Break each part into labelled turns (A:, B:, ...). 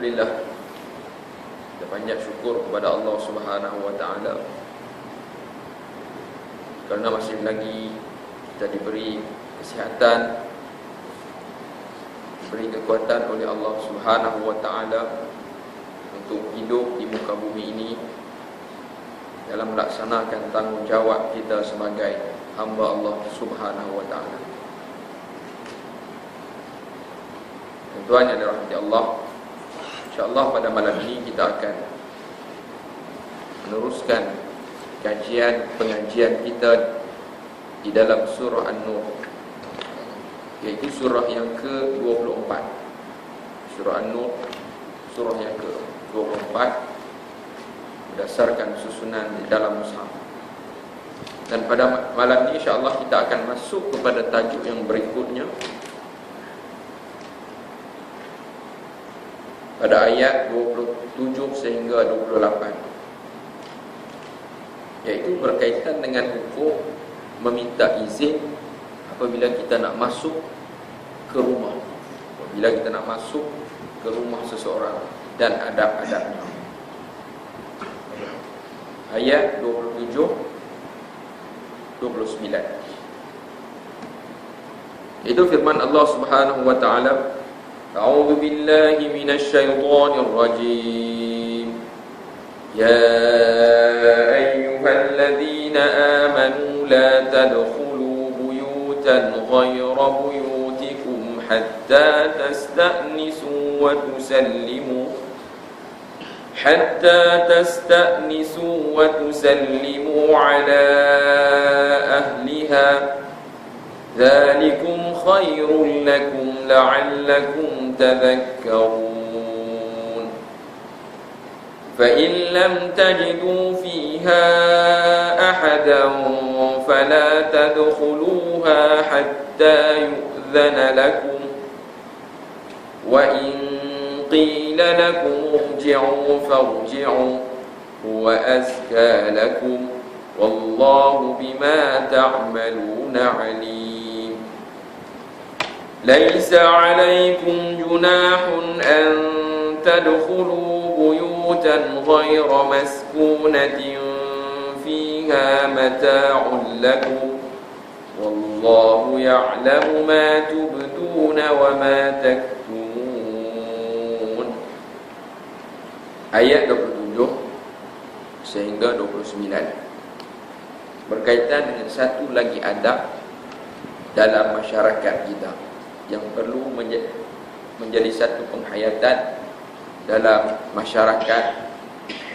A: Alhamdulillah, kita panjat syukur kepada Allah Subhanahu wa taala kerana masih lagi kita diberi kesihatan, diberi kekuatan oleh Allah Subhanahu wa taala untuk hidup di muka bumi ini dalam melaksanakan tanggungjawab kita sebagai hamba Allah Subhanahu wa taala. Tuan yang dirahmati Allah, insya-Allah pada malam ini kita akan meneruskan pengajian kita di dalam surah An-Nur, iaitu surah yang ke-24. Surah An-Nur, surah yang ke-24 berdasarkan susunan di dalam mushaf. Dan pada malam ini insya-Allah kita akan masuk kepada tajuk yang berikutnya, pada ayat 27 sehingga 28, iaitu berkaitan dengan hukum meminta izin apabila kita nak masuk ke rumah, apabila kita nak masuk ke rumah seseorang dan adab-adabnya. Ayat 27 29, itu firman Allah Subhanahu wa taala, A'udzu billahi minasy syaithanir rajim. Ya ayyuhalladzina amanu la tadkhulu buyutan ghayra buyutikum hatta tasta'nisu wa tusallimu ala ahliha. ذلكم خير لكم لعلكم تذكرون فإن لم تجدوا فيها أحدا فلا تدخلوها حتى يؤذن لكم وإن قيل لكم ارجعوا فارجعوا هو أزكى لكم والله بما تعملون عليم ليس عليكم جناح أن تدخلوا بيوتا غير مسكونة فيها متاع لكم والله يعلم ما تبدون وما تكتمون. Ayat 27 sehingga 29 berkaitan dengan satu lagi adab dalam masyarakat kita yang perlu menjadi satu penghayatan dalam masyarakat,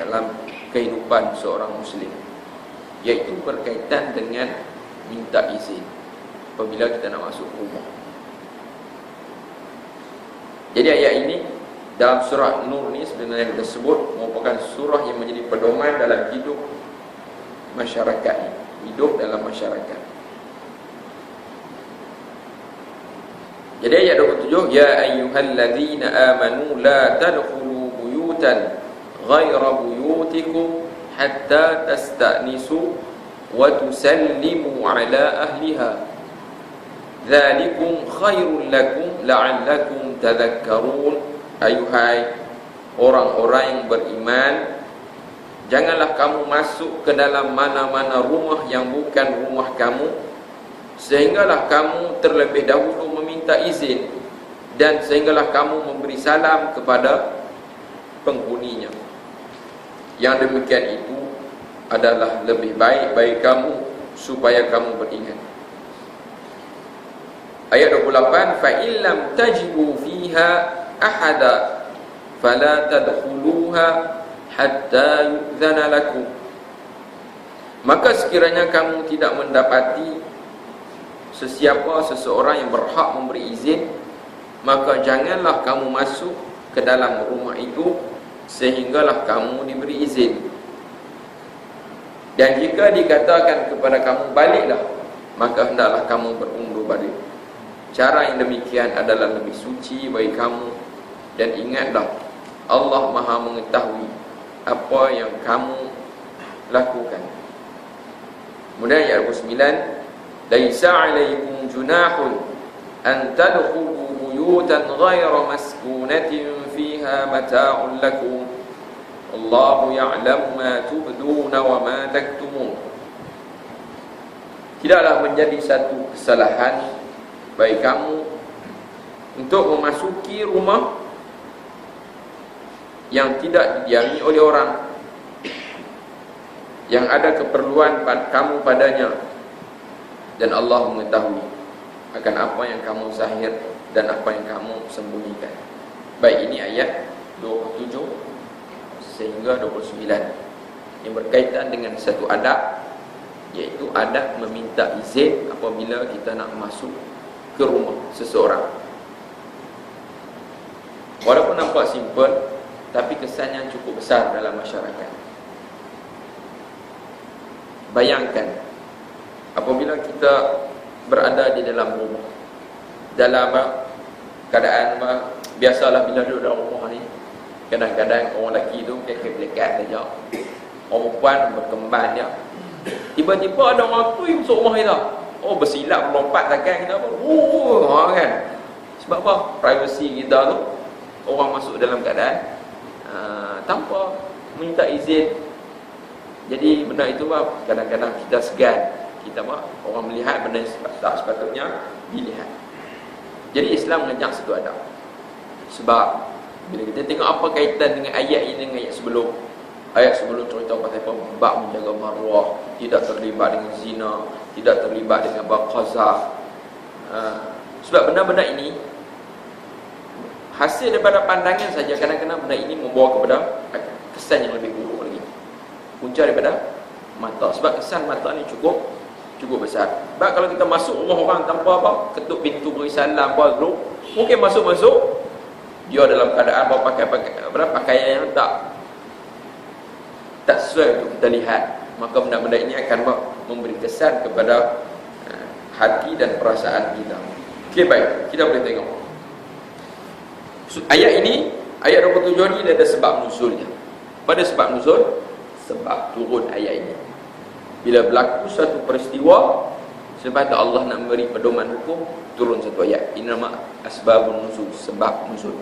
A: dalam kehidupan seorang muslim, iaitu berkaitan dengan minta izin apabila kita nak masuk rumah. Jadi ayat ini dalam surah Nur ni sebenarnya kita sebut merupakan surah yang menjadi pedoman dalam hidup masyarakat, hidup dalam masyarakat. Jadi ayat 27, ya ayyuhalladzina amanu la tadkhulu buyutan ghaira buyutikum hatta tasta'nisu wa tusallimu ala ahliha. Dzalikum khairul lakum la'allakum tadhakkarun. Ayuhai orang-orang yang beriman, janganlah kamu masuk ke dalam mana-mana rumah yang bukan rumah kamu, sehinggalah kamu terlebih dahulu meminta izin, dan sehinggalah kamu memberi salam kepada penghuninya. Yang demikian itu adalah lebih baik bagi kamu supaya kamu beringat. Ayat 28, fa illam tajidu fiha ahada fala tadkhuluha hatta yu'dzana lakum. Maka sekiranya kamu tidak mendapati seseorang yang berhak memberi izin, maka janganlah kamu masuk ke dalam rumah itu sehinggalah kamu diberi izin. Dan jika dikatakan kepada kamu baliklah, maka hendaklah kamu berundur balik. Cara yang demikian adalah lebih suci bagi kamu, dan ingatlah Allah Maha mengetahui apa yang kamu lakukan. Kemudian ayat 29, laisa 'alaikum junahun an tadkhulu buyutan ghayra maskunatin fiha fiha mata'un lakum Allahu ya'lamu ma tubduna wa ma taktumun. Tidaklah menjadi satu kesalahan bagi kamu untuk memasuki rumah yang tidak didiami oleh orang, yang ada keperluan kamu padanya, dan Allah mengetahui akan apa yang kamu zahir dan apa yang kamu sembunyikan. Baik, ini ayat 27 sehingga 29 yang berkaitan dengan satu adab, iaitu adab meminta izin apabila kita nak masuk ke rumah seseorang. Walaupun nampak simple, tapi kesannya cukup besar dalam masyarakat. Bayangkan apabila kita berada di dalam rumah, dalam keadaan biasalah bila duduk dalam rumah ni, kadang-kadang orang lelaki tu kekek-kekek saja, orang perempuan berkembang dia. Tiba-tiba ada orang tu yang masuk rumah kita, bersilap melompat takkan kita kan. Sebab apa? Privacy kita tu, orang masuk dalam keadaan tanpa minta izin. Jadi benda itu kadang-kadang kita segan, kita orang melihat benda yang tak sepatutnya dilihat. Jadi Islam mengajak satu adab. Sebab bila kita tengok apa kaitan dengan ayat ini dengan ayat sebelum, ayat sebelum cerita pasal bab menjaga maruah, tidak terlibat dengan zina, tidak terlibat dengan bab qazaf. Sebab benda-benda ini hasil daripada pandangan saja, kadang-kadang benda ini membawa kepada kesan yang lebih buruk lagi. Punca daripada mata. Sebab kesan mata ni cukup besar. Sebab kalau kita masuk rumah orang tanpa ketuk pintu beri salam dulu, mungkin masuk-masuk dia dalam keadaan pakaian yang tak sesuai untuk kita lihat. Maka benda-benda ini akan memberi kesan kepada hati dan perasaan kita. Okey, baik, kita boleh tengok ayat ini. Ayat 27 ni dia ada sebab nuzulnya. Pada sebab nuzul, sebab turun ayat ini, bila berlaku satu peristiwa, sebab tu Allah nak memberi pedoman hukum, turun satu ayat. Ini nama asbabun nuzul, sebab nuzul.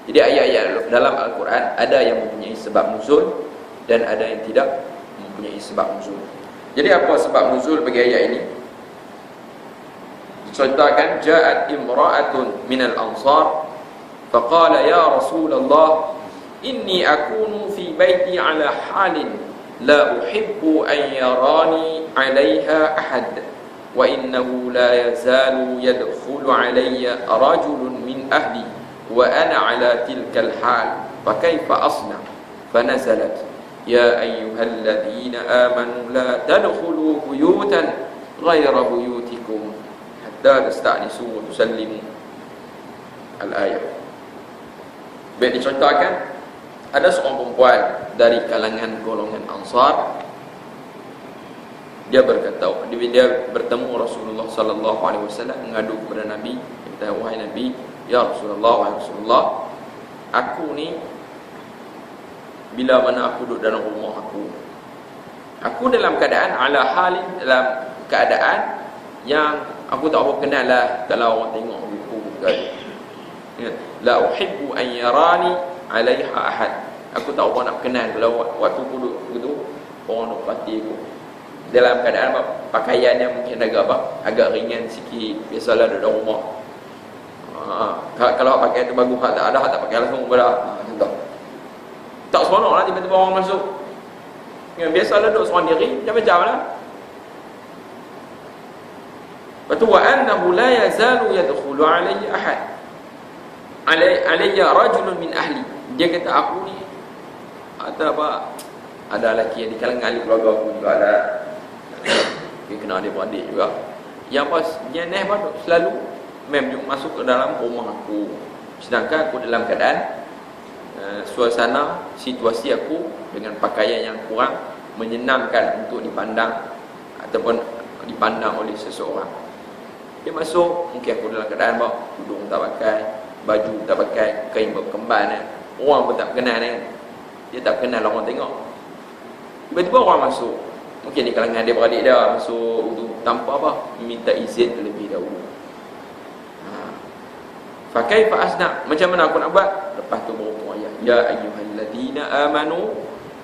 A: Jadi ayat-ayat dalam Al-Quran ada yang mempunyai sebab nuzul dan ada yang tidak mempunyai sebab nuzul. Jadi apa sebab nuzul bagi ayat ini? Diceritakan, ja'at imra'atun minal ansar faqala ya Rasulullah inni akunu fi baiti ala halin la uhibbu an yarani 'alayha ahad wa innahu la yazalu yadkhulu 'alayya rajulun min ahli wa ana 'ala tilkal hal fa kaifa asna fa nazalat ya ayyuhalladzina amanu la tadkhulu buyutan ghayra buyutikum hatta tasta'nisu wa tusallimu. Al-ayat. Baik, diceritakan ada seorang perempuan dari kalangan golongan Ansar. Dia berkata, dia bertemu Rasulullah sallallahu alaihi wasallam, mengadu kepada Nabi. Dia kata, wahai Nabi, ya Rasulullah, wahai Rasulullah, aku ni bila mana aku duduk dalam rumah aku dalam keadaan ala halin, dalam keadaan yang aku tak apa kenal lah kalau orang tengok aku bukan. La uhibbu an yarani 'alaiha ahad. Aku tak apa nak kenal kalau waktu aku duduk begitu orang nak pati aku. Dalam keadaan pakaiannya mungkin agak ringan sikit, biasalah duduk dalam rumah. Kalau pakaian tu bagus, tak ada, tak pakai langsung pada contoh. Tak seronok lah tiba-tiba orang masuk. Biasalah duduk seorang diri, macam-macam lah. Lepas tu, wa annahu la yazalu yadkhulu alayya ahad, alayya rajulun min ahli. Dia kata, aku ni ada lelaki yang di kalangan ahli keluarga aku juga ada. Dia kena adik-beradik juga, yang pas dia selalu masuk ke dalam rumah aku, sedangkan aku dalam keadaan suasana situasi aku dengan pakaian yang kurang menyenangkan untuk dipandang ataupun dipandang oleh seseorang. Dia masuk, mungkin aku dalam keadaan tudung tak pakai, baju tak pakai, kain berkemban, orang pun tak kenal kan. Dia tak kenal orang tengok. Tiba-tiba orang masuk, mungkin di kalangan dia beradik dia masuk tu tanpa minta izin terlebih dahulu. Fakai fa asna, macam mana aku nak buat? Lepas tu baru ya ayyuhalladzina amanu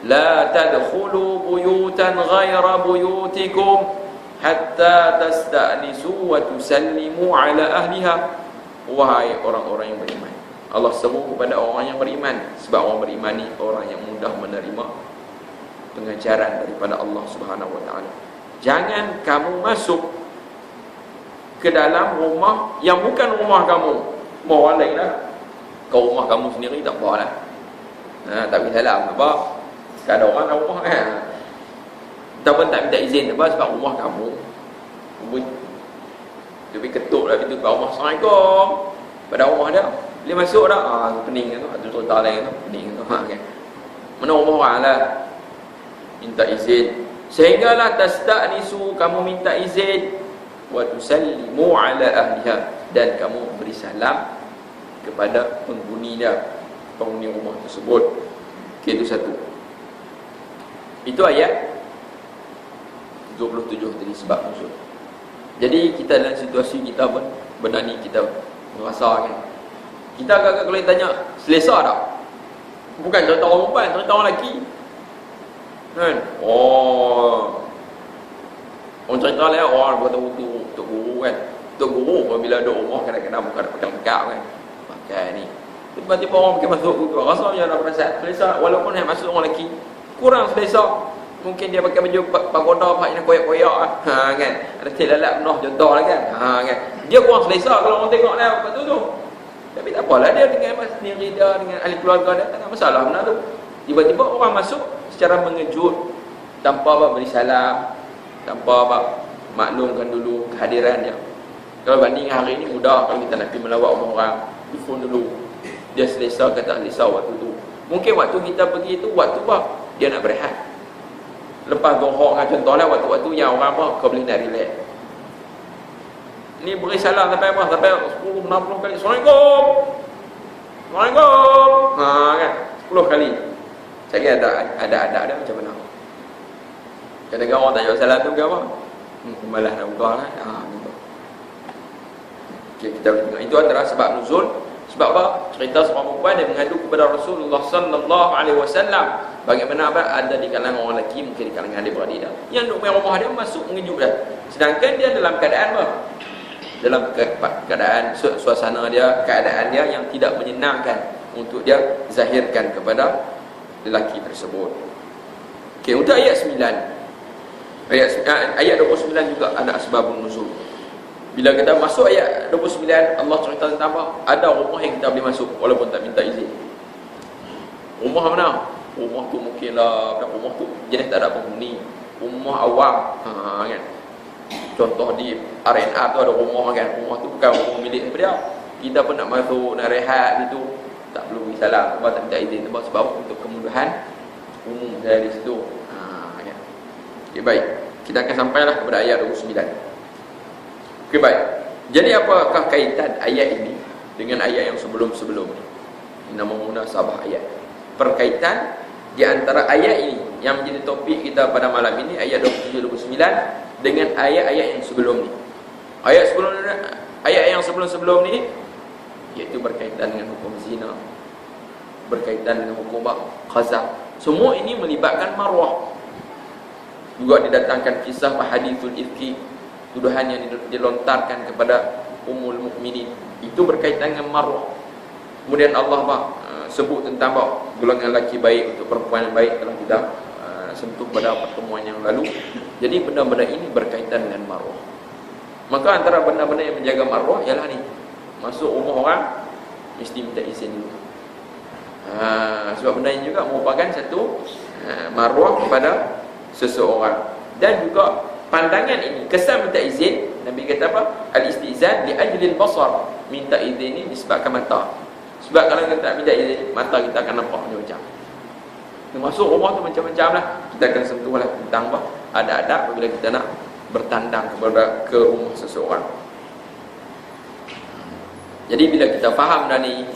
A: la tadkhulu buyutan ghaira buyutikum hatta tasta'nisu wa tusallimu ala ahliha. Wahai orang-orang yang beriman, Allah seru kepada orang yang beriman, sebab orang beriman ni orang yang mudah menerima pengajaran daripada Allah Subhanahu wa taala. Jangan kamu masuk ke dalam rumah yang bukan rumah kamu. Rumah orang lain lah. Kau rumah kamu sendiri tak apa lah. Tak minta salam apa. Ada orang kat rumah kan. Ataupun tak minta izin apa sebab rumah kamu. Dia ketuk lah pintu kat rumah. Assalamualaikum. Pada rumah dia. Dia masuk dah. Pening tu. Ada cerita lain tu. Pening tu. Kan. Mana rumah orang lah. Minta izin. Sehinggalah tasta'nisu, kamu minta izin. Wa tusallimu ala ahliha, dan kamu beri salam kepada penghuni dia, penghuni rumah tersebut. Okay, itu satu. Itu ayat 27 tadi, sebab nuzul. Jadi kita dalam situasi kita pun benda ni kita merasa kan. Kita agak-agak kalau ditanya selesa tak? Bukan cerita orang perempuan, cerita orang lelaki kan. Orang cerita lah, orang berkata untuk guru kan. Untuk guru apabila ada rumah kadang-kadang bukan pegang-pegang kan. Pakai ni. Tiba-tiba orang pergi masuk guru. Rasa macam nak perasaan selesa. Walaupun yang masuk orang lelaki kurang selesa. Mungkin dia pakai baju pagoda pak yang koyak-koyak kan. Ada tilalap penuh contoh lah kan. Kan. Dia kurang selesa kalau orang tengok lah lepas tu. Tapi tak apalah, dia dengan sendiri dia, dengan ahli keluarga dia, tak ada masalah benar tu. Tiba-tiba orang masuk secara mengejut, tanpa apa beri salam, tanpa apa maklumkan dulu kehadiran dia. Kalau banding hari ni mudah, kalau kita nak pergi melawat rumah orang, telefon dulu. Dia selesa ke tak selesa waktu tu. Mungkin waktu kita pergi tu waktu apa? Dia nak berehat. Lepas Zuhur kan contohlah, waktu-waktu yang orang apa kau boleh nak relax. Ni beri salam sampai apa? Sampai 10 60 kali. Assalamualaikum. Assalamualaikum. Kan 10 kali. Saya kira ada dia macam mana? Kadang-kadang orang tak jawab salam tu ke apa? Malas nak buka kan. Okay, kita boleh tengok. Itu antara sebab nuzul. Sebab apa? Cerita seorang perempuan dia mengadu kepada Rasulullah sallallahu alaihi wasallam. Bagaimana apa? Ada di kalangan orang lelaki, mungkin di kalangan adik-beradik dia, yang duduk main rumah dia masuk mengejut dia. Sedangkan dia dalam keadaan apa? Dalam keadaan suasana dia, keadaan dia yang tidak menyenangkan untuk dia zahirkan kepada lelaki tersebut. Okey, untuk ayat 9. Ayat 29 juga ada asbabun nuzul. Bila kita masuk ayat 29, Allah cerita tentang apa? Ada rumah yang kita boleh masuk walaupun tak minta izin. Rumah mana? Rumah tu mungkinlah rumah tu jenis tak ada penghuni, rumah awam kan. Contoh di RNA tu ada rumah kan. Rumah tu bukan rumah milik dia. Kita pun nak masuk, nak rehat gitu, tak perlu beri salam, sebab tak minta izin. Sebab untuk kemudahan umum dari situ. Kan. Okay, baik. Kita akan sampailah kepada ayat 29. Okey, baik. Jadi apakah kaitan ayat ini dengan ayat yang sebelum-sebelum ni? Nama munasabah ayat. Perkaitan di antara ayat ini yang menjadi topik kita pada malam ini, ayat 27-29, dengan ayat-ayat yang sebelum ni. Ayat yang sebelum-sebelum ni iaitu berkaitan dengan hukum zina, berkaitan dengan hukum qazaf. Semua ini melibatkan marwah. Juga didatangkan kisah hadithul ifki, tuduhan yang dilontarkan kepada Ummul Mukminin, itu berkaitan dengan marwah. Kemudian Allah sebut tentang golongan lelaki baik untuk perempuan yang baik, telah kita sentuh pada pertemuan yang lalu. Jadi benda-benda ini berkaitan dengan marwah. Maka antara benda-benda yang menjaga marwah ialah ni, masuk rumah orang mesti minta izin dulu. Sebab benda ini juga merupakan satu marwah kepada seseorang. Dan juga pandangan ini, kesan minta izin, Nabi kata apa? Al-istizan li ajlil basar. Minta izin ini disebabkan mata. Sebab kalau kita tak minta izin, mata kita akan nampak macam-macam. Masuk rumah tu macam-macam lah. Kita akan sentuh lah tentang apa? Ada-ada apabila kita nak bertandang ke rumah seseorang. Jadi bila kita faham dah ni,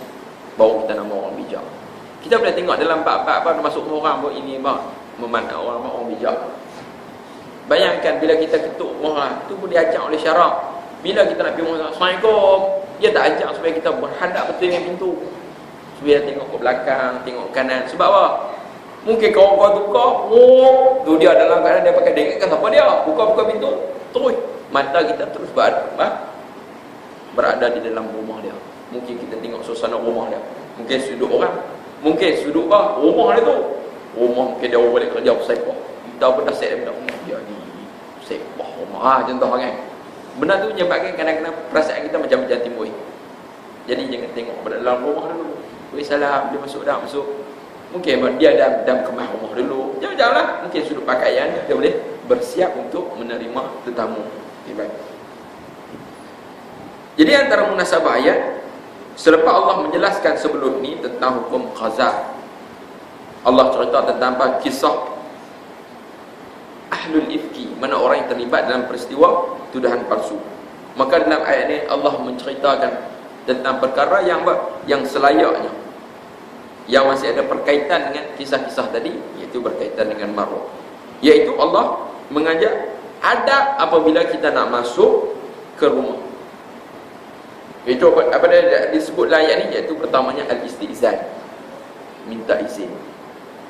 A: baru kita nama orang bijak. Kita boleh tengok dalam bab-bab apa masuk rumah orang, ini memandang orang bijak. Bayangkan bila kita ketuk rumah, itu pun diajak oleh syarak. Bila kita nak pergi rumah, Assalamualaikum, dia tak ajak supaya kita berhadap betul dengan pintu. Supaya tengok ke belakang, tengok kanan. Sebab apa? Mungkin kawan-kawan tukar, oh, tu dia dalam keadaan dia pakai dengek kan apa dia? Buka-buka pintu, terus mata kita terus berada di dalam rumah dia. Mungkin kita tengok suasana rumah dia. Mungkin sudut orang, mungkin sudut rumah dia tu. Rumah mungkin dia balik kerja bersepah. Kita pun dah set dia ni sepah rumah. Contoh kan. Benda tu menyebabkan kadang-kadang perasaan kita macam-macam timbul. Jadi jangan tengok pada dalam rumah dulu. Beri salam, dia masuk dah, masuk. Mungkin dia dalam kemah rumah dulu. Jangan-janganlah. Mungkin sudut pakaian dia boleh bersiap untuk menerima tetamu. Okay, baik. Jadi antara munasabah ayat, selepas Allah menjelaskan sebelum ni tentang hukum qazaf, Allah cerita tentang apa? Kisah ahlul ifki, mana orang yang terlibat dalam peristiwa tuduhan palsu. Maka dalam ayat ini Allah menceritakan tentang perkara yang selayaknya, yang masih ada berkaitan dengan kisah-kisah tadi, iaitu berkaitan dengan maruah. Iaitu Allah mengajak adab apabila kita nak masuk ke rumah. Itu apa dia disebut dalam ayat ni, iaitu pertamanya al-istizan, minta izin.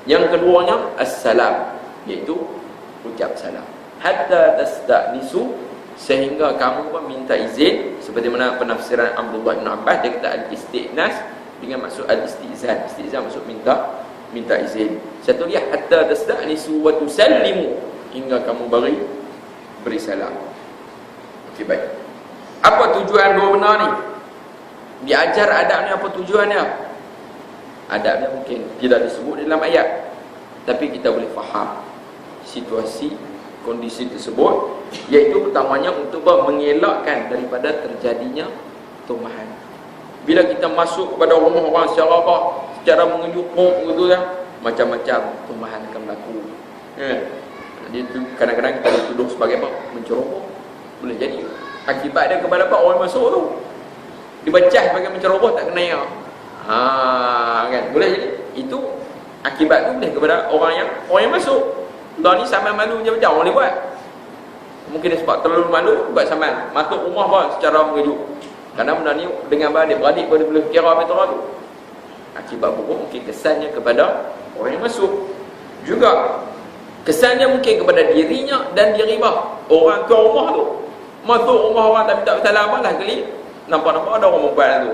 A: Yang keduanya as-salam, iaitu ucap salam. Hatta tasta'nisu, sehingga kamu pun minta izin, seperti mana penafsiran Abdullah bin Abbas, dia kata al-isti'nas dengan maksud al-istizan. Istizan maksud minta izin. Satu dia hatta tasta'nisu wa tusallimu, hingga kamu beri salam. Okey, baik. Apa tujuan dua benda ni? Diajar adab ni apa tujuannya? Adab ni mungkin tidak disebut dalam ayat, tapi kita boleh faham situasi, kondisi tersebut, iaitu pertamanya untuk mengelakkan daripada terjadinya tumahan. Bila kita masuk kepada rumah orang secara mengejutkan gitu ya, macam-macam tumahan akan berlaku. Jadi kadang-kadang kita dituduh sebagai apa? Menceroboh. Boleh jadi akibat dia kepada apa? Orang masuk tu dibecah sebagai menceroboh, tak kena ya. Kan? Boleh jadi itu akibat tu boleh kepada orang yang masuk. Tuan ni sampai malu macam-macam orang boleh buat. Mungkin dia sebab terlalu malu buat sampai masuk rumah pun secara mengejut. Kerana benda ni dengan beradik pun dia boleh kira betul tu. Akibat buruk mungkin kesannya kepada orang yang masuk. Juga kesannya mungkin kepada dirinya dan diri orang ke rumah tu. Masuk rumah orang tapi tak salam lah kali. Nampak-nampak ada orang perempuan tu.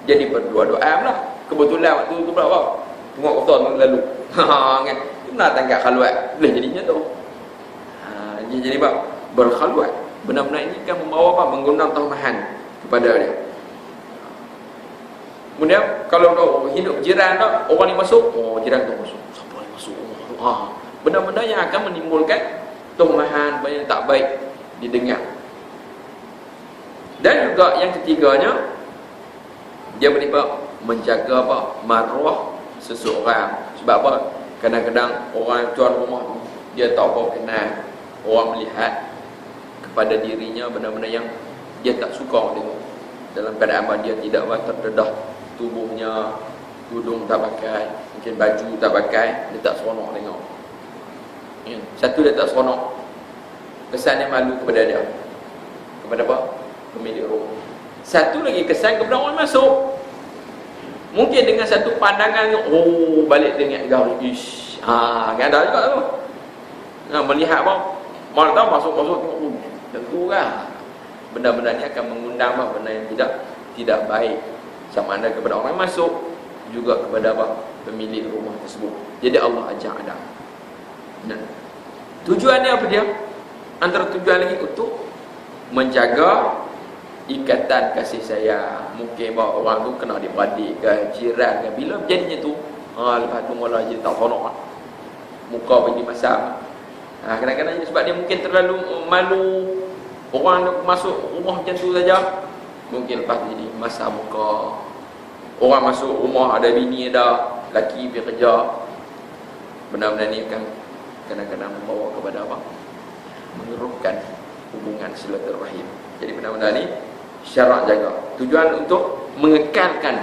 A: Jadi berdua-doa lah. Kebetulan waktu tu pula apa? Tengok kotor tu lalu. Kan? Itu nak tangkap khaluat. Boleh jadinya tu. Jadi apa? Berkhaluat. Benar-benar ini kan membawa apa? Mengundang tumahan kepada dia. Kemudian kalau hidup jiran tu, orang ni masuk, oh jiran tu masuk. Siapa yang masuk rumah tu? Benda-benda yang akan menimbulkan tumahan banyak tak baik didengar. Dan juga yang ketiganya, dia boleh menjaga maruah seseorang. Sebab apa? Kadang-kadang orang tuan rumah tu, dia tak apa kenal, orang melihat kepada dirinya benda-benda yang dia tak suka tengok. Dalam keadaan apa? Dia tidak terdedah tubuhnya, tudung tak pakai, mungkin baju tak pakai, dia tak seronok tengok. Satu, dia tak seronok, kesannya malu kepada dia, kepada apa? Pemilik rumah. Satu lagi kesan kepada orang masuk, mungkin dengan satu pandangan, oh balik dengan gaul, ish, kan ada juga tu. Melihat apa? Mana tahu masuk-masuk tengok, tentu kan. Benda-benda ni akan mengundang benda yang tidak baik, sama ada kepada orang masuk, juga kepada pemilik rumah tersebut. Jadi Allah ajak adab. Tujuannya apa dia? Antara tujuan lagi untuk menjaga ikatan kasih sayang. Mungkin orang tu kena adik-beradik ke, jiran ke, bila berjadinya tu lepas tu mula jadi tak seronok muka pergi masam. Kadang-kadang sebab dia mungkin terlalu malu, orang masuk rumah macam tu saja, mungkin lepas tu jadi masam muka. Orang masuk rumah ada bini, ada laki pergi kerja. Benda-benda ni kan kadang-kadang membawa kepada apa? Mengeruhkan hubungan silaturahim. Jadi benda-benda ni syarak jaga. Tujuan untuk mengekalkan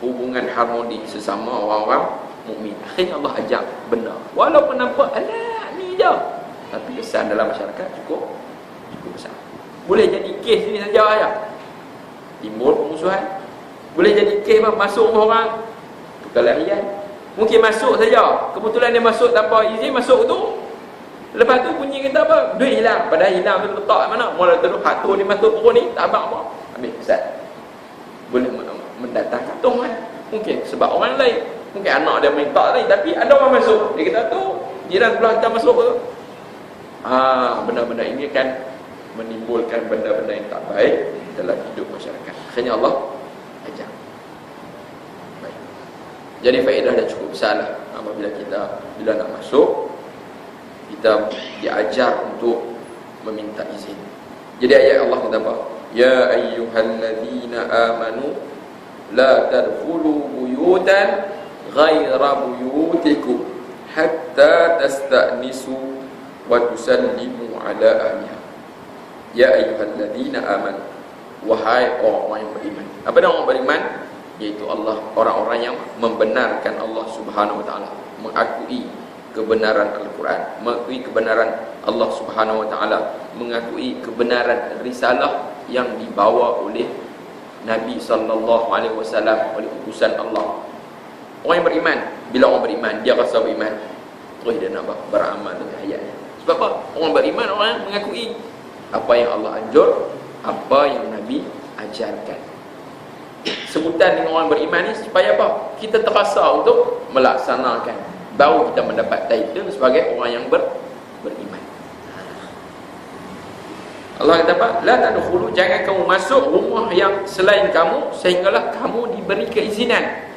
A: hubungan harmoni sesama orang-orang mukmin. Akhirnya Allah ajak benda. Walaupun nampak alah ni je, tapi kesan dalam masyarakat cukup besar. Boleh jadi kes ni saja ya. Timbul permusuhan, Boleh jadi kes masuk rumah orang, perkelahian. Mungkin masuk saja, kebetulan dia masuk tanpa izin, masuk tu. Lepas tu bunyi kata apa? Duit hilang. Padahal hilang tu letak kat mana? Mula terus hak tu ni masuk pokok ni, tak abang apa. Habis kesat. Boleh mendatangkan tong kan. Mungkin sebab orang lain. Mungkin anak dia minta tadi, tapi ada orang masuk. Dia kata tu, jiran sebelah kita masuk tu. Benda-benda ini kan menimbulkan benda-benda yang tak baik dalam hidup masyarakat. Akhirnya Allah ajar. Baik. Jadi faedah dah cukup besar lah. Apabila kita bila nak masuk, kita diajar untuk meminta izin. Jadi ayat Allah kata apa? Ya ayyuhalladzina amanu la tadkhulu buyutan ghaira buyutikum hatta tasta'nisu wa tusallimu ala ahliha. Ya ayyuhalladzina amanu, wahai orang-orang yang beriman. Apa dia orang beriman? Iaitu Allah, orang-orang yang membenarkan Allah Subhanahu wa taala, mengakui kebenaran Al-Quran, mengakui kebenaran Allah Subhanahu wa taala, mengakui kebenaran risalah yang dibawa oleh Nabi sallallahu alaihi wasallam, oleh utusan Allah. Orang yang beriman, bila orang beriman, dia rasa beriman, terus dia nak beramal dengan ayatnya. Sebab apa? Orang beriman, orang yang mengakui apa yang Allah anjur, apa yang Nabi ajarkan. Sebutan dengan orang beriman ni supaya apa? Kita terasa untuk melaksanakan, baru kita mendapat title sebagai orang yang beriman. Allah kata apa? La tadkhulu, jangan kamu masuk rumah yang selain kamu sehinggalah kamu diberi keizinan.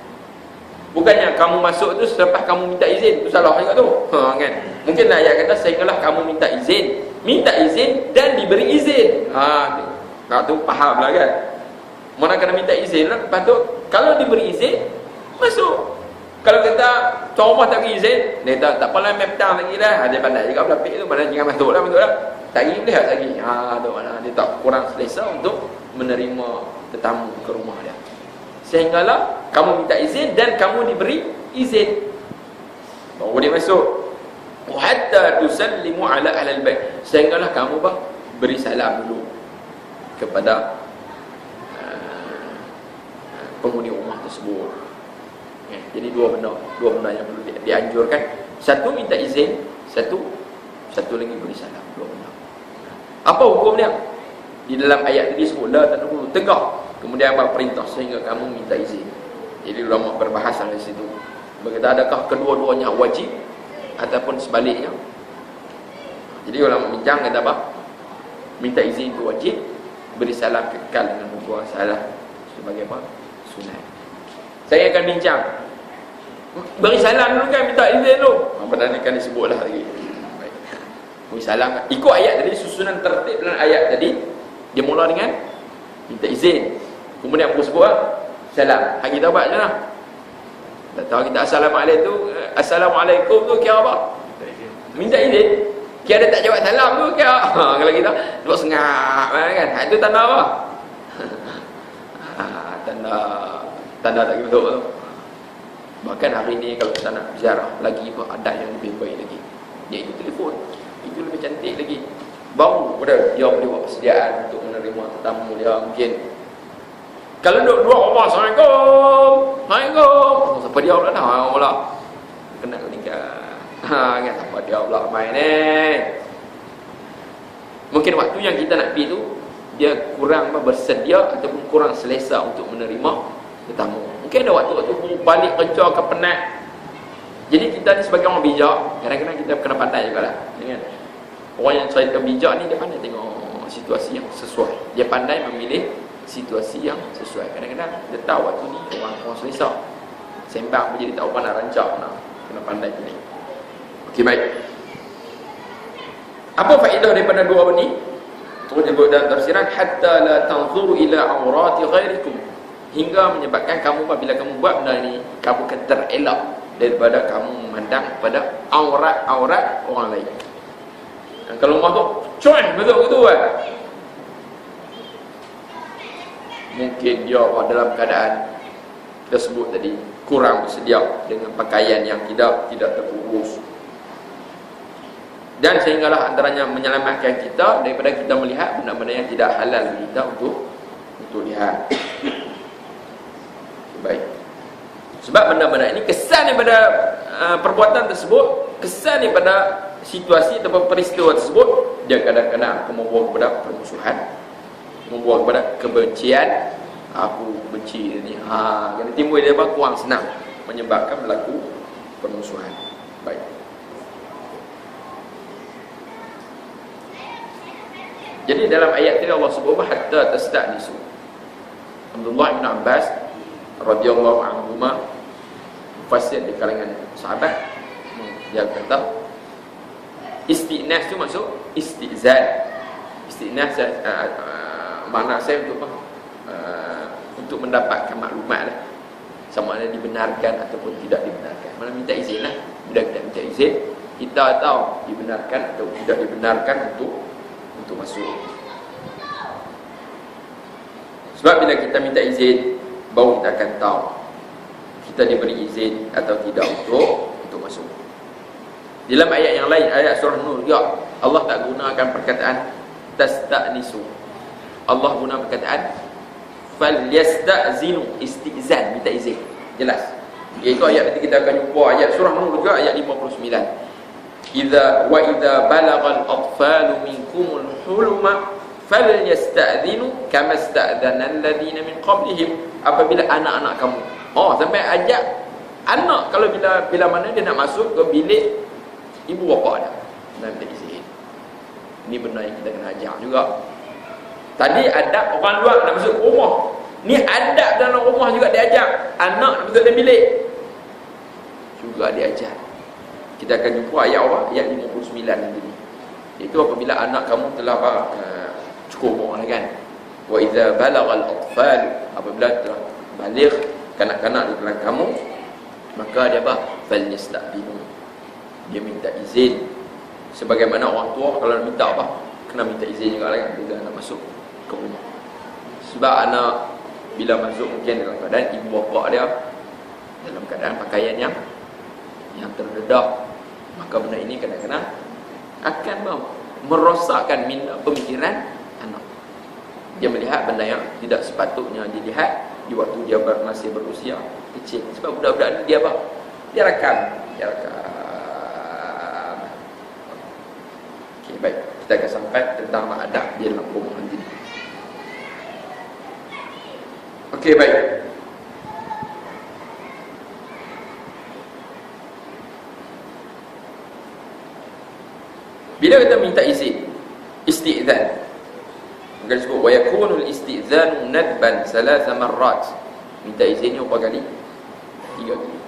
A: Bukannya kamu masuk tu selepas kamu minta izin, tu salah juga tu. Kan? Mungkin ayat kata sehinggalah kamu minta izin dan diberi izin. Tak tu fahamlah kan. Mana kena minta izin lah. Lepas tu kalau diberi izin, masuk. Kalau kita tuan rumah tak beri izin, dia tak apalah main petang lagi dah. Dia pandai juga pelapik tu, mana jangan masuk lah. Tak pergi boleh lagi. Tu mana dia tak kurang selesa untuk menerima tetamu ke rumah dia. Sehinggalah kamu minta izin dan kamu diberi izin, baru dia masuk. Hatta tusallimu ala ahlil bait, sehinggalah kamu beri salam dulu kepada penghuni rumah tersebut. Jadi dua benda yang perlu dianjurkan. Satu minta izin, satu lagi beri salam. Dua benda. Apa hukum dia? Di dalam ayat tadi sebut la tadkhulu, tegak. Kemudian apa perintah sehingga kamu minta izin. Jadi ulama berbahasa di situ. Berkata adakah kedua-duanya wajib ataupun sebaliknya? Jadi ulama bincang kata apa? Minta izin itu wajib, beri salam kekal dengan hukum salah sebagai apa? Sunat. Saya akan bincang. Beri salam dulu kan, minta izin dulu. Benda ni kan disebutlah lagi. Baik. Beri salam. Ikut ayat tadi, susunan tertib dalam ayat tadi, dia mula dengan minta izin. Kemudian apa sebut? Salam. Hak kita buat je lah. Tak tahu kita Assalamualaikum tu kira apa? Minta izin. Kira dia tak jawab salam tu kira. Kalau kita buat sengap kan. Itu tanda apa? Tanda tak betul tu. Bahkan hari ni kalau kita nak ziarah lagi ada yang lebih baik lagi, iaitu telefon. Itu lebih cantik lagi. Baru pada dia boleh buat persediaan untuk menerima tetamu dia. Mungkin kalau duduk Allah, Assalamualaikum, siapa dia pula dah pula kena nikah. Kan siapa dia pula main ni. Mungkin waktu yang kita nak pergi tu dia kurang bersedia ataupun kurang selesa untuk menerima tetamu. Mungkin ada waktu-waktu balik kerja ke penat. Jadi kita ni sebagai orang bijak, kadang-kadang kita kena pandai jugalah. Kan? Orang yang cerita bijak ni dia pandai tengok situasi yang sesuai. Dia pandai memilih situasi yang sesuai. Kadang-kadang dia tahu waktu ni orang selesa. Sembang pun jadi tahu mana rancang mana. Kena pandai pilih. Okey, baik. Apa faedah daripada dua ni? Terus disebut dalam tafsiran hatta la tanzuru ila awrati ghairikum, hingga menyebabkan kamu apabila kamu buat benda ni kamu akan terelak daripada kamu memandang pada aurat-aurat orang lain. Dan kalau rumah tu cuan betul gitu kan, mungkin dia dalam keadaan kita sebut tadi kurang bersedia dengan pakaian yang tidak terurus, dan sehinggalah antaranya menyelamatkan kita daripada kita melihat benda-benda yang tidak halal kita untuk lihat. Baik. Sebab benda-benda ini kesan daripada perbuatan tersebut, kesan daripada situasi atau peristiwa tersebut, dia kadang-kadang akan membawa kepada permusuhan, membawa kepada kebencian. Aku benci ni. Kena timbul dia apa? Kurang senang, menyebabkan berlaku permusuhan. Baik. Jadi dalam ayat ini Allah sebut hatta tasta'nisu. Abdullah bin Abbas radhiyallahu anhuma, mufassir di kalangan sahabat, dia kata isti'nas tu maksud istizan. Isti'nas makna saya untuk apa? Untuk mendapatkan maklumat lah, sama ada dibenarkan ataupun tidak dibenarkan. Mana minta izin lah. Bila kita minta izin, kita tahu dibenarkan atau tidak dibenarkan untuk masuk. Sebab bila kita minta izin, baru kita akan tahu kita diberi izin atau tidak untuk masuk. Dalam ayat yang lain, ayat surah Nur juga, Allah tak gunakan perkataan tasta'nisu. Allah guna perkataan falyasta'zinu, istizan, minta izin. Jelas. Iaitu ayat nanti kita akan jumpa ayat surah Nur juga, ayat 59. Idza balagal atfalu minkumul huluma falyasta'zinu kama sta'dzana alladziina min qablihim. Apabila anak-anak kamu, sampai ajak anak, kalau bila mana dia nak masuk ke bilik ibu bapa dia, nak minta izin. Ini benda yang kita kena ajar juga. Tadi adab orang luar nak masuk rumah, ni adab dalam rumah juga diajar. Anak nak masuk dalam bilik juga diajar. Kita akan jumpa ayat apa? Ayat 59 nanti ni. Itu apabila anak kamu telah cukup umur kan. Wa idza balagal atfal, apabila telah baligh kanak-kanak di kalangan kamu, maka dia apa? Falyasta'dinu, dia minta izin. Sebagaimana orang tua kalau nak minta apa, kena minta izin juga lah kan, bila nak masuk ke rumah. Sebab anak bila masuk mungkin dalam keadaan ibu bapa dia dalam keadaan pakaian yang terdedah, maka benda ini kadang-kadang akan merosakkan minda pemikiran anak. Dia melihat benda yang tidak sepatutnya dilihat di waktu dia masih berusia kecil. Sebab budak-budak ni dia apa? Dia rakam. Okey, baik. Kita akan sampai tentang adab di dalam rumah nanti. Okey, baik. Bila kita minta izin, isti'zan, maka disebut wa yakunul isti'zanu nadban salasa marrat. Minta izin ni berapa kali? 3 kali.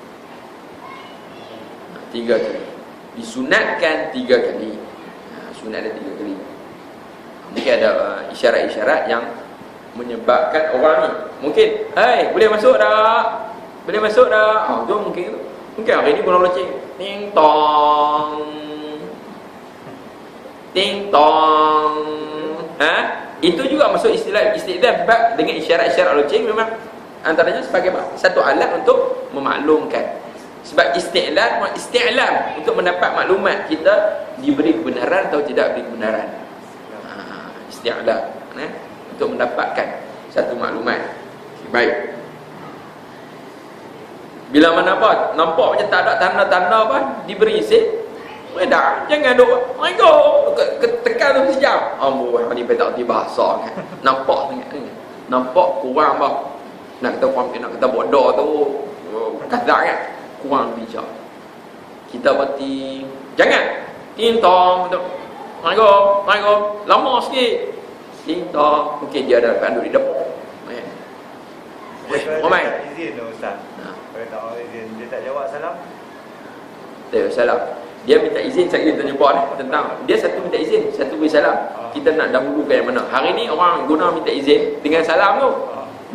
A: 3 kali. Disunatkan 3 kali. Sunat ada 3 kali. Mungkin ada isyarat-isyarat yang menyebabkan orang ni mungkin, "Hai, boleh masuk dah? Boleh masuk dah?" Tu mungkin hari ni guna loceng. Ting tong. Ting tong. Itu juga masuk istilah isti'dzan, sebab dengan isyarat-isyarat loceng memang antaranya sebagai satu alat untuk memaklumkan. Sebab isti'lam untuk mendapat maklumat kita diberi kebenaran atau tidak beri kebenaran. Isti'lam untuk mendapatkan satu maklumat. Baik. Bila mana apa nampak macam tak ada tanda-tanda apa diberi izin, dah jangan duk tekan tu sejam. Ni tak reti bahasa kan. Nampak sangat kan. Nampak kurang bah. Nak kata bodoh tu kata kan. Kurang bijak. Kita berarti jangan tintong tu. Assalamualaikum. Lama sikit. Tintong. Mungkin dia ada pandu di depan. Ramai.
B: Izin tu Ustaz. Kalau tak izin, dia tak jawab salam.
A: Tak salam. Dia minta izin, saya kita jumpa ni tentang dia satu minta izin, satu beri salam. Kita nak dahulukan yang mana? Hari ni orang guna minta izin dengan salam tu.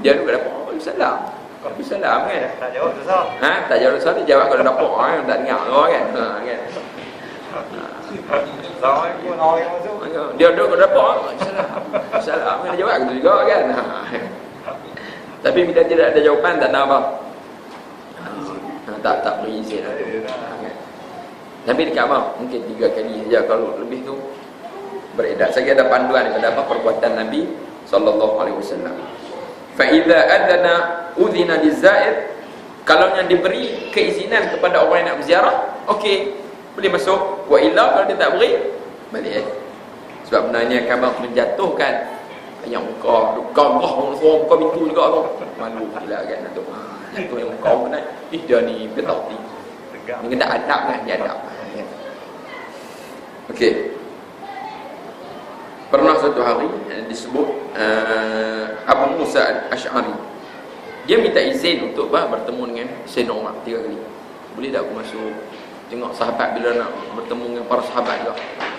A: Dia tu kat dapur, salam. Beri salam kan?
B: Tak jawab susah.
A: Tak jawab susah, dia jawab kat dapur kan, tak dengar kan. Kan.
B: Assalamualaikum, orang masuk.
A: Dia duduk kat dapur, salam. Salam dia jawab gitu juga kan. Tapi bila tidak ada jawapan tak nak apa. Tak beri izin lah tu. Tapi dekat apa? Mungkin 3 kali saja, kalau lebih tu beredar. Saya ada panduan daripada apa perbuatan Nabi sallallahu alaihi wasallam. Fa idza adana udhina lizair, kalau yang diberi keizinan kepada orang yang nak berziarah, okey, boleh masuk. Wa illa, kalau dia tak beri, balik. Sebab benda ni akan menjatuhkan yang muka, kau pintu juga tu. Malu pula kan tu. Jatuh yang muka pun naik. Dia ni petauti. Ni kena adab kan, dia adab. Okey. Pernah satu hari disebut Abu Musa Al-Ash'ari, dia minta izin untuk bertemu dengan Sayyidina Umar 3 kali. Boleh tak aku masuk tengok sahabat bila nak bertemu dengan para sahabat juga.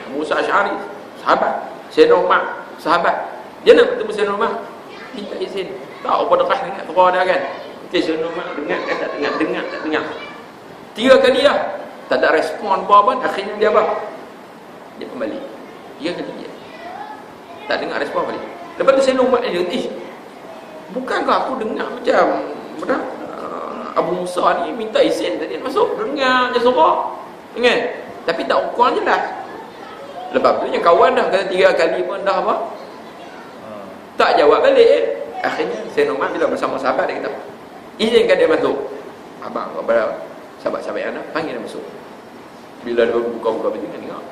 A: Abu Musa Al-Ash'ari sahabat, Sayyidina Umar sahabat, dia nak bertemu Sayyidina Umar, minta izin. Tak apa dekah dengar terang dah kan. Okey, Sayyidina Umar dengar kan, tak dengar 3 kali lah, tak ada respon apa-apa. Akhirnya dia apa? Dia kembali 3 kali dia tak dengar respon balik. Lepas tu Sayyidina Umar dia kata, bukankah aku dengar macam Abu Musa ni minta izin tadi masuk, dengar je suara kan, tapi tak ukur jelas. Lepas tu yang kawan dah kata 3 kali pun dah apa, tak jawab balik. Akhirnya Sayyidina Umar bila bersama sahabat dia kata, izinkan dia masuk. Abang kepada sahabat-sahabat yang ada, panggil dia masuk. Bila dia buka-buka pintu kan tengok,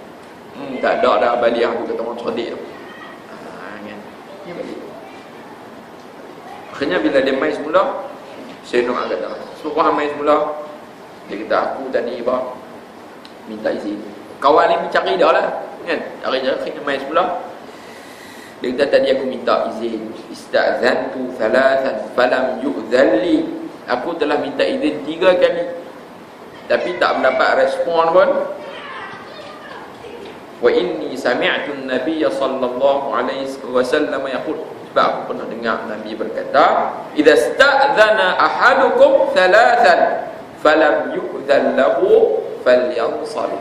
A: tak ada dah balik aku kata orang cerdik tu. Dia balik. Akhirnya bila dia main semula, Sayyidina Umar kata, semua main semula. Dia kata, aku tadi minta izin. Kawan ni mencari dah lah kan, akhirnya main semula. Dia kata, tadi aku minta izin, ista'zantu thalathan falam yu'dhalli, aku telah minta izin 3 kali tapi tak mendapat respon pun. Wa inni sami'tu an-nabiy sallallahu alaihi wasallam yaqul, sebab aku pernah dengar Nabi berkata, idza sta'dhana ahadukum thalathan falam yu'dhal lahu falyansarif.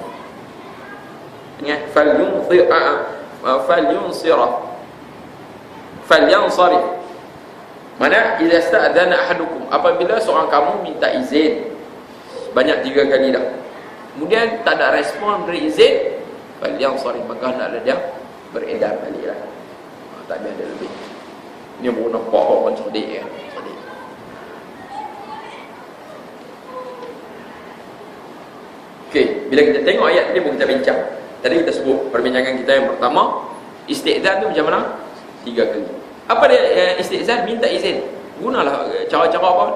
A: Ya, falyansarif. Mana idza sta'dhana ahadukum, apabila seorang kamu minta izin banyak 3 kali dah, kemudian tak ada respon beri izin, falyansarif, maka hendaklah dia beredar baliklah. Tak ada lebih. Ni baru nampak orang cerdik kan. Cerdik. Okey, bila kita tengok ayat ni pun kita bincang. Tadi kita sebut perbincangan kita yang pertama, isti'zan tu macam mana? 3 kali. Apa dia isti'zan? Minta izin. Gunalah cara-cara apa?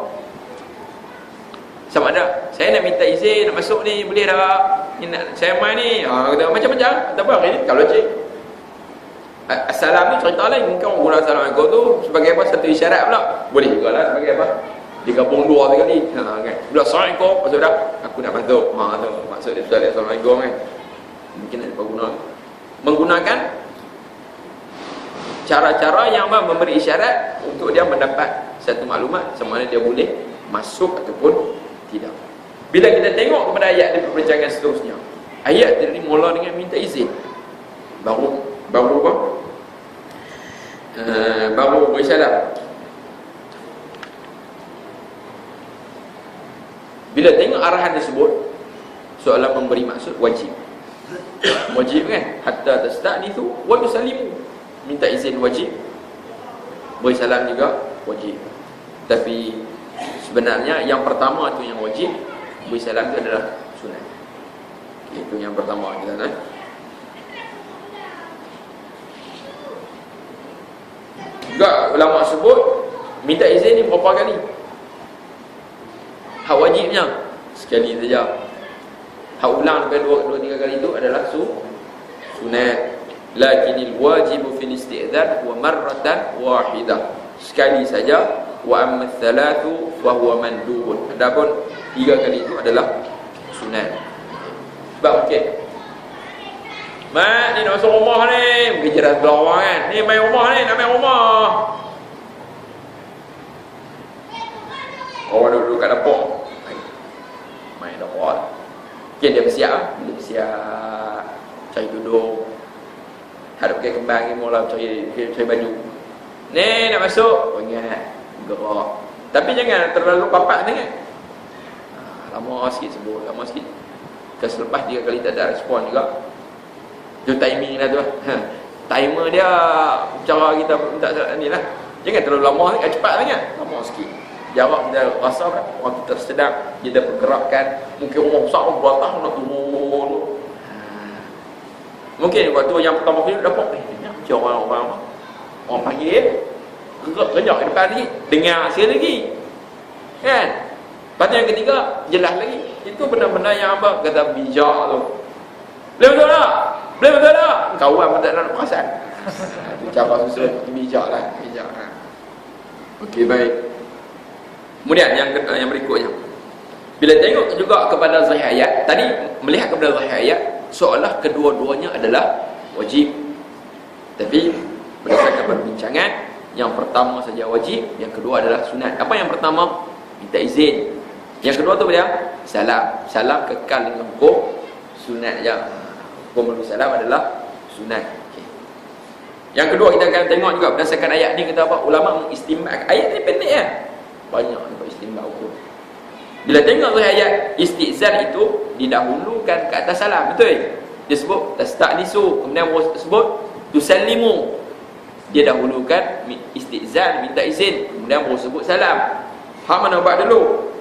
A: Sama ada, saya nak minta izin nak masuk ni, boleh tak? Ni nak, saya main ni. Kata macam-macam. Kata apa hari ni? Kalau cik assalam ni cerita lain, mungkin orang guna assalamualaikum tu sebagai apa? Satu isyarat pula. Boleh juga lah sebagai apa? Digabung 2 kali. Kan? Bila assalamualaikum, maksud dah aku nak masuk. Tu maksud dia sudah assalamualaikum kan. Mungkin ada guna menggunakan cara-cara yang memberi isyarat untuk dia mendapat satu maklumat sama ada dia boleh masuk ataupun tidak. Bila kita tengok kepada ayat di perbincangan seterusnya, ayat tadi mula dengan minta izin, baru apa? Baru berisyarat. Bila tengok arahan tersebut, soalan memberi maksud wajib. Wajib kan? Hatta tasta'nithu wa tusallimu. Minta izin wajib. Beri salam juga wajib. Tapi sebenarnya yang pertama tu yang wajib, beri salam tu adalah sunat. Itu yang pertama kita nak. Juga ulama sebut minta izin ni berapa kali? Hak wajibnya sekali saja. Hak ulang ke 2-3 kali itu adalah sunat. Lakinil wajibu fil isti'dzan wa marratan wahidah. Sekali saja. Wa amma thalathu wa huwa mandubun. Adapun 3 kali itu adalah sunat. Sebab okey, mak ni nak masuk rumah ni, mungkin jelas belah orang kan, ni main rumah ni, nak main rumah. Orang duduk kat dapur, main dapur. Okay, dia bersiap. Dia bersiap cari duduk, hadap ke kembang ni, mula cari baju. Ni nak masuk, ingat gerak. Tapi jangan terlalu papak sangat. Lama sikit sebut, lama sikit. Selepas 3 kali tak ada respon juga, tu timing lah tu lah. Timer dia cara kita minta ni lah. Jangan terlalu lama sangat, cepat sangat, lama sikit. jarak kita rasa kan, orang kita sedang dia dah pergerakan, mungkin orang besar berbatah nak turun. Mungkin waktu yang pertama kali dapat macam orang panggil gerak kejap ke depan lagi, dengar sekali lagi kan. Lepas tu yang ketiga jelas lagi. Itu benar-benar yang apa kata bijak tu. Boleh betul tak? Boleh betul tak? Kawan pun tak nak perasan. Itu cara susun bijak lah, bijak. Okey, baik. Kemudian yang berikutnya, bila tengok juga kepada zahir ayat, tadi melihat kepada zahir ayat seolah kedua-duanya adalah wajib. Tapi berdasarkan perbincangan, yang pertama saja wajib, yang kedua adalah sunat. Apa yang pertama? Minta izin. Yang kedua tu dia salam. Salam kekal dengan hukum sunat je. Hukum salam adalah sunat. Okay. Yang kedua kita akan tengok juga berdasarkan ayat ni kata apa? Ulama mengistimbat. Ayat ni pendek kan? Banyak dapat istimbat hukum. Bila tengok ayat istizan itu didahulukan ke atas salam, betul? Dia sebut tasta'nisu, kemudian sebut tusallimu. Dia dahulukan istizan, minta izin, kemudian baru sebut salam. Hak mana buat dulu?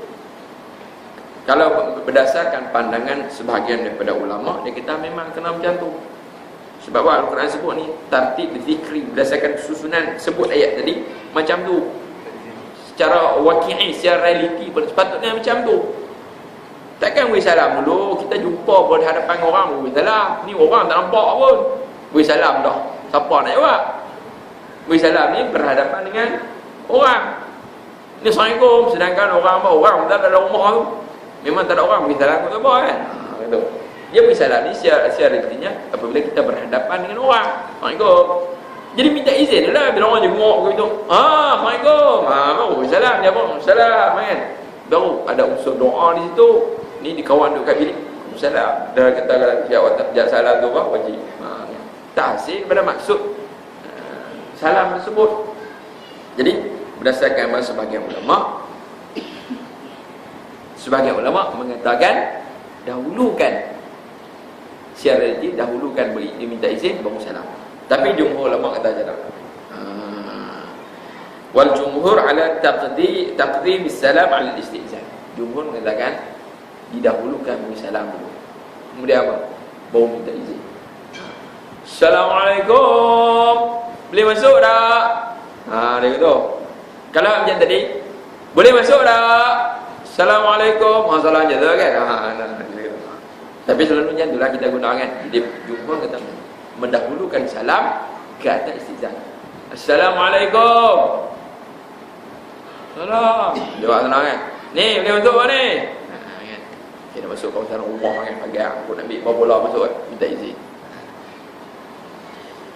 A: Kalau berdasarkan pandangan sebahagian daripada ulama, dia kata memang kena macam tu. Sebab apa Al-Quran sebut ni tartib zikri, berdasarkan susunan sebut ayat tadi macam tu. Secara waqi'i, secara realiti pun sepatutnya macam tu. Takkan beri salam dulu, kita jumpa berhadapan orang beri salam. Ni orang tak nampak pun beri salam dah. Siapa nak jawab? Beri salam ni berhadapan dengan orang. Ni Assalamualaikum, sedangkan orang tak ada rumah tu. Memang tak ada orang beri salam tak apa kan. Gitu. Dia beri salam ni secara realitinya apabila kita berhadapan dengan orang. Assalamualaikum. Jadi minta izin lah bila orang jenguk begitu. Assalamualaikum. Baru beri salam dia pun. Salam kan. Baru ada unsur doa di situ. Ni di kawan duduk kat bilik. Salam. Dah kata jawab salam tu apa wajib. Tak hasil pada maksud salam tersebut. Jadi berdasarkan sebahagian ulama mengatakan dahulukan secara realiti, dahulukan diminta izin baru salam. Tapi jumhur ulama kata jangan. Wal jumhur ala taqdim salam ala istizan. Jumhur mengatakan didahulukan beri salam dulu. Kemudian apa? Baru minta izin. Assalamualaikum. Boleh masuk tak? Dia kata. Kalau macam tadi, boleh masuk tak? Assalamualaikum. Salam je tu kan. Tapi selalunya itulah kita gunakan. Dia jumpa kata mendahulukan salam ke atas istizan. Assalamualaikum. Salam. Dia buat senang kan. Ni boleh masuk ke ni? Kan. Kita masuk kawasan rumah kan. Pagar. Aku nak ambil bola masuk kan. Minta izin.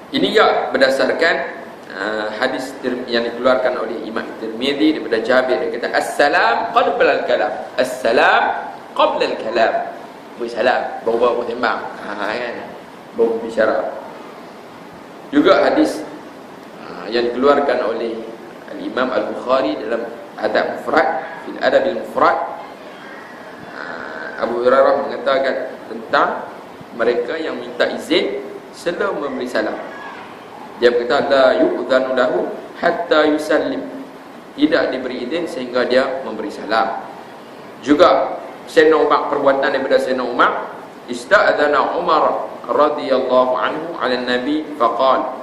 A: Ini juga berdasarkan hadis yang dikeluarkan oleh Imam Tirmizi daripada Jabir. Dia kata assalam qabla al-kalam. Assalam qabla al-kalam. Beri salam baru sembang. Kan. Baru bicara. Juga hadis yang dikeluarkan oleh Al-Imam Al-Bukhari dalam Adab Mufrad, fil Adab Al-Mufrad. Abu Hurairah mengatakan tentang mereka yang minta izin sebelum memberi salam. Dia berkata la yu'dzanu lahu hatta yusallim. Tidak diberi izin sehingga dia memberi salam. Juga Sayyidina Umar, perbuatan daripada Sayyidina Umar, ista'adzana Umar radhiyallahu anhu 'ala an-nabi faqala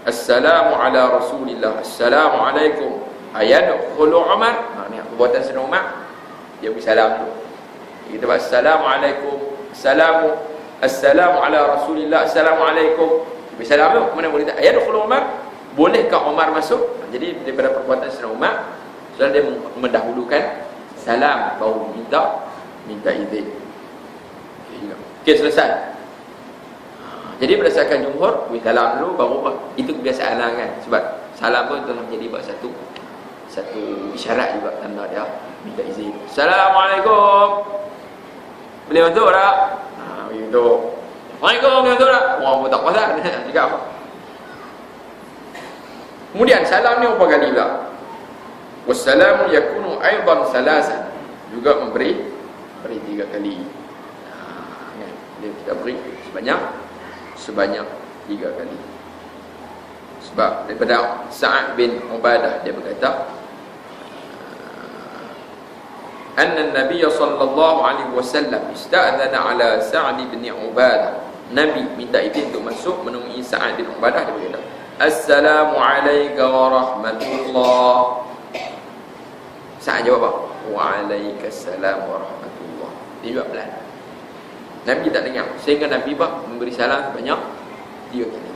A: assalamu ala rasulillah, assalamu alaikum, ayadkhulu Umar. Ni perbuatan Sayyidina Umar, dia beri salam dulu. Kita baca assalamu alaikum, assalamu ala rasulillah, assalamu alaikum. Salam tu, mana boleh tak? Ayadkhulu Umar, bolehkah Umar masuk? Jadi daripada perbuatan Sayyidina Umar, setelah dia mendahulukan salam baru minta izin. Okey, selesai. Jadi berdasarkan jumhur, beri salam dulu baru apa? Itu kebiasaan lah kan. Sebab salam pun telah menjadi satu isyarat juga tanda dia minta izin. Assalamualaikum. Boleh masuk tak? Begitu. Assalamualaikum, dia betul tak? Orang pun tak perasan. Cakap apa? Kemudian salam ni berapa kali pula? Wassalamu yakunu aidan salasan. Juga beri 3 kali. Dia kita beri sebanyak 3 kali. Sebab daripada Sa'ad bin Ubadah dia berkata, anna an-nabiy sallallahu alaihi wasallam ista'dzana ala Sa'd bin Ubadah. Nabi minta izin untuk masuk menemui Sa'ad bin Ubadah. Dia berkata, "Assalamu alayka wa rahmatullah." Sa'ad jawab apa? "Wa alaikassalam wa rahmatullah." Dia jawab pelan. Nabi tak dengar. Sehingga Nabi memberi salam sebanyak 3 kali.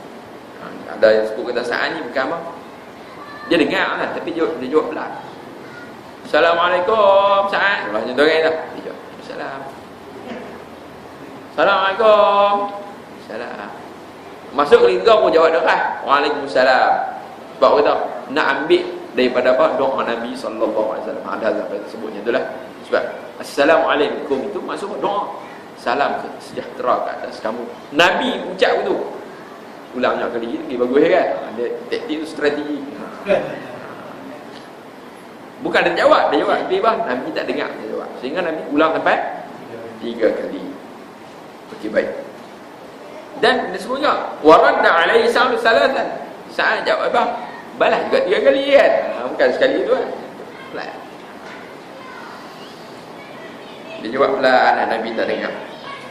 A: Ada yang sebut kata Sa'ad ni bukan apa, dia dengar lah, tapi dia jawab pelan. Assalamualaikum Sa'ad. Macam tu orang dah. Dia jawab, Salam. Assalamualaikum. Salam. Masuk kali 3 pun jawab deras. Waalaikumsalam. Sebab kata nak ambil daripada apa? Doa Nabi sallallahu alaihi wasallam. Ada sampai sebutnya itulah. Sebab Assalamualaikum itu maksud doa. Salam sejahtera ke atas kamu. Nabi ucap begitu. Ulangnya kali lagi bagus kan? Dia taktik tu strategi. Bukan dia jawab, tapi Nabi tak dengar dia jawab. Sehingga Nabi ulang sampai 3 kali. Okey, baik. Dan disebutnya waradda alaihi salatan. Sa'ad jawab apa? Balas juga 3 kali kan? Bukan sekali tu kan? Pelan. Dia jawab pelan, Nabi tak dengar.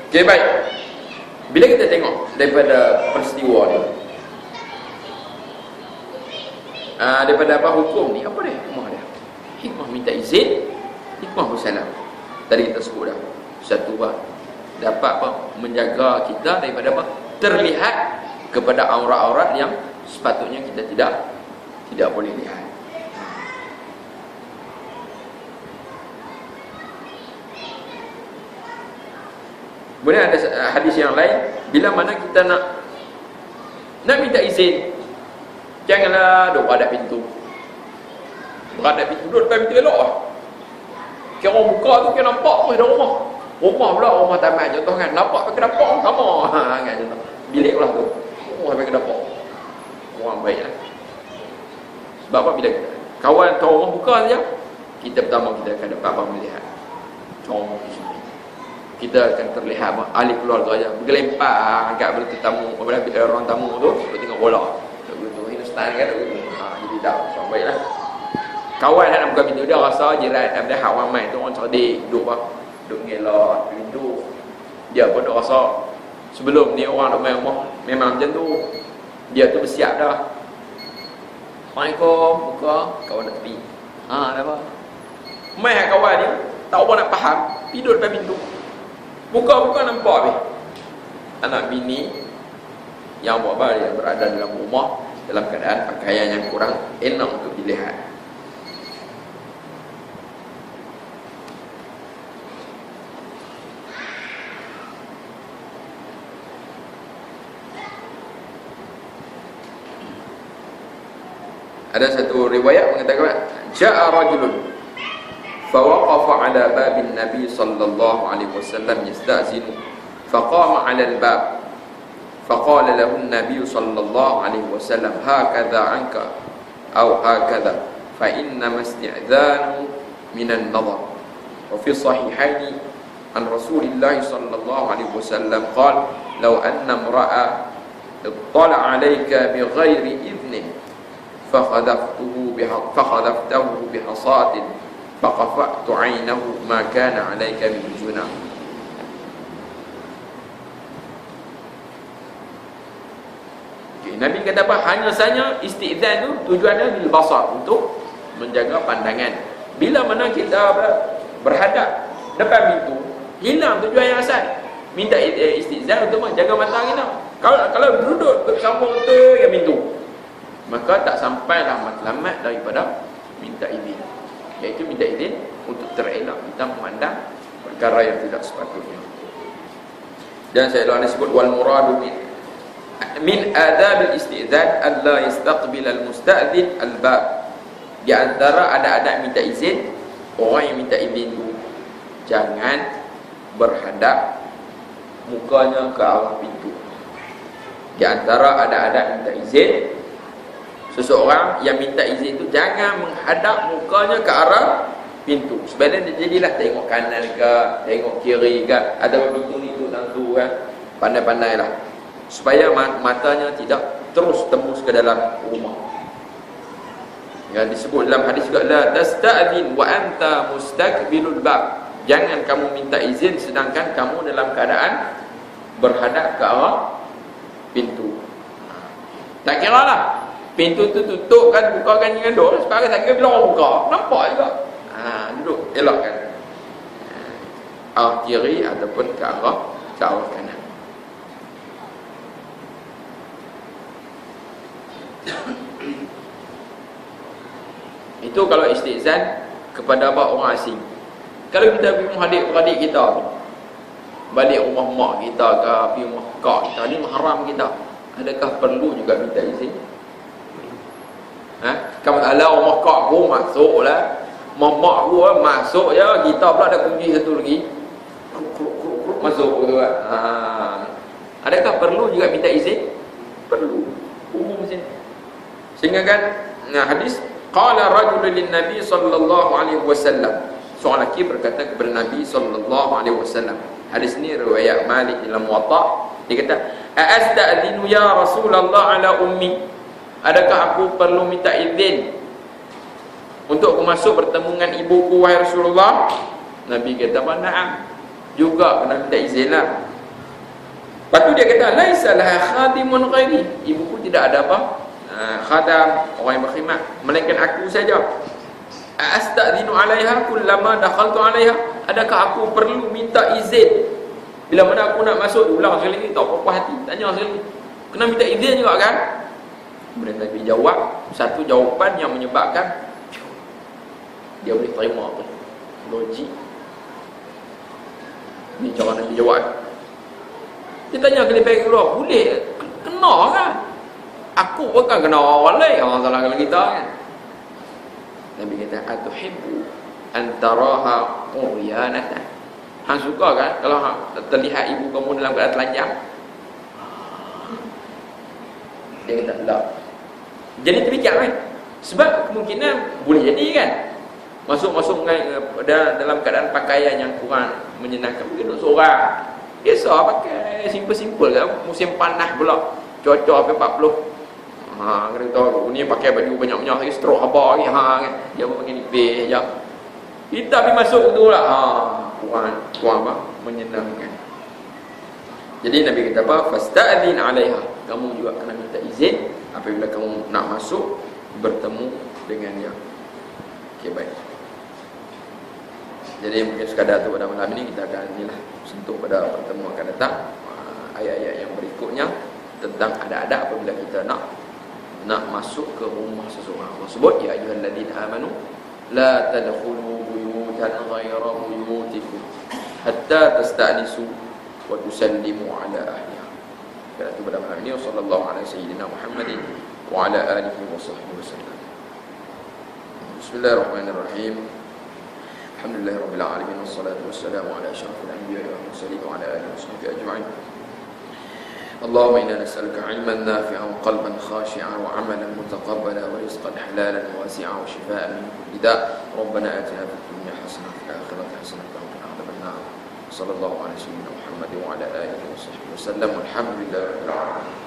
A: Okey, baik. Bila kita tengok daripada peristiwa ni, daripada apa hukum ni, apa dia? Hikmah dia. Hikmah minta izin, hikmah bersalam. Tadi kita sebut dah. Satu dapat menjaga kita daripada terlihat kepada aurat-aurat yang sepatutnya kita tidak boleh lihat. Kemudian ada hadis yang lain, bila mana kita nak minta izin, janganlah duduk berhadap pintu. Berhadap pintu, duduk depan pintu elok lah. Kira orang buka tu kira nampak pun ada rumah. Rumah pula, rumah taman contoh kan, nampak pakai dapur sama kan contoh. Bilik pula tu, rumah pakai dapur. Orang baik lah. Sebab apa, bila kawan atau orang buka saja, kita pertama kita akan dapat melihat comel di sini. Kita akan terlihat ahli keluarga aja bergelempar angkat benda tetamu, orang tamu tu tengok bola. Begitu Hindustan kan begitu. Jadi dah so baiklah. Kawan nak buka pintu dia rasa jiran ada hak ramai tu orang cerdik duduk ngelak pintu. Dia pun dah rasa sebelum ni orang duk main rumah memang macam tu. Dia tu bersiap dah. Assalamualaikum, buka, kawan nak tepi. Ada apa? Mai kawan ni tak apa nak faham, tidur depan pintu. Buka-buka nampak habis anak bini yang buat yang berada dalam rumah dalam keadaan pakaian yang kurang enak untuk dilihat. Ada satu riwayat mengatakan ja'a rajulun فوقف على باب النبي صلى الله عليه وسلم يستأذن فقام على الباب فقال له النبي صلى الله عليه وسلم هكذا عنك أو هكذا فإنما استئذان من النظر. وفي الصحيحين عن رسول الله صلى الله عليه وسلم قال لو أن امرأ اطلع عليك بغير إذن فخذفته بحصاة فقفأت عينه ما كان عليك من جناح. Nabi kata apa? Hanya saja isti'zan tu tujuannya bil basar, untuk menjaga pandangan. Bila mana kita berhadap depan pintu, hilang tujuan yang asal. Minta isti'zan untuk menjaga mata kita. Kalau duduk bersambung tu dengan pintu, maka tak sampailah matlamat daripada minta izin, iaitu minta izin untuk terelak kita memandang perkara yang tidak sepatutnya. Dan saya telah disebut wal muradu min adabil istizan alla yastaqbil al musta'dzin al bab. Di antara adab-adab minta izin, orang yang minta izin itu jangan berhadap mukanya ke arah pintu. Di antara adab-adab minta izin, seseorang yang minta izin itu jangan menghadap mukanya ke arah pintu. Sebenarnya jadilah tengok kanan ke, tengok kiri ke, ada pintu ni tu dan tu kan. Pandai-pandailah supaya matanya tidak terus tembus ke dalam rumah. Yang disebut dalam hadis juga, la tasta'zin wa anta mustaqbilul bab. Jangan kamu minta izin sedangkan kamu dalam keadaan berhadap ke arah pintu. Tak kira lah pintu tu tutup kan, bukakan dengan door. Sekarang tak kira bila orang buka, nampak juga. Duduk elokkan arah kiri ataupun ke arah kanan. Itu kalau istizan kepada orang asing. Kalau kita pergi rumah adik-beradik kita, balik rumah mak kita ke pergi rumah kak kita, ni mahram kita, adakah perlu juga minta izin? Kalau ala rumah kak aku masuklah, mak aku masuk je, kita pula ada kunci satu lagi, masuk tu kan. Adakah perlu juga minta izin? Perlu. Umum sini. Sehingga kan hadis qala rajulun lin nabi sallallahu alaihi wasallam, seorang lelaki berkata kepada Nabi sallallahu alaihi wasallam. Hadis ni riwayat Malik dalam Muwatta. Dia kata, "Asta'dinu ya Rasulullah ala ummi?" Adakah aku perlu minta izin untuk aku masuk bertemu dengan ibuku wahai Rasulullah? Nabi kata, "Na'am." Juga kena minta izin lah. Lepas tu dia kata, "Laisa laha khadimun ghairi." Ibuku tidak ada apa? Khadam, orang yang berkhidmat, melainkan aku saja. Asta'dinu 'alaiha kullama dakhaltu 'alaiha. Adakah aku perlu minta izin bila mana aku nak masuk? Ulang sekali lagi, tak apa hati, tanya sekali lagi. Kena minta izin juga kan? Kemudian Nabi jawab satu jawapan yang menyebabkan dia boleh terima logik. Ni cara Nabi jawab. Dia tanya kali baik keluar, boleh kena kan? Aku bukan kena orang lain, orang salahkan kita kan. Nabi kata, atuhibbu antaraha uryanatan. Hang suka kan kalau terlihat ibu kamu dalam keadaan telanjang? Dia kata, tak. Jadi terfikir kan? Sebab kemungkinan boleh jadi kan, masuk dalam keadaan pakaian yang kurang menyenangkan. Mungkin duduk seorang, biasa pakai simple-simple kan. Musim panas pula, cuaca sampai 40. Kena tahu ni pakai baju banyak-banyak lagi, stroke apa lagi kan. Dia pun pakai nipis je. Kita pergi masuk tu lah, kurang apa? Menyenangkan. Jadi Nabi kata apa? Fasta'dzin 'alaiha. Kamu juga kena minta izin apabila kamu nak masuk bertemu dengannya. Okey, baik. Jadi mungkin sekadar tu pada malam ini kita akan inilah sentuh pada pertemuan akan datang ayat-ayat yang berikutnya tentang adab-adab apabila kita nak masuk ke rumah seseorang. Allah sebut, ya ayyuhalladzina amanu la tadkhulu buyutan ghayra buyutikum hatta tasta'nisu wa tusallimu ala ahliha. Itu pada malam ini. Sallallahu alaihi sayyidina Muhammadin wa ala alihi wa sahbihi wasallam. Bismillahirrahmanirrahim. Alhamdulillahirabbil alamin wassalatu wassalamu ala asyrafil anbiya'i wal mursalin wa ala alihi wa sahbihi ajma'in. اللهم إنا نسألك علما نافعا وقلبا خاشعا وعملا متقبلا ورزقا حلالا واسعا وشفاء من كل داء. ربنا آتنا في الدنيا حسنة وفي الآخرة حسنة وقنا عذاب النار. صلى الله على سيدنا محمد وعلى آله وصحبه وسلم والحمد لله رب العالمين.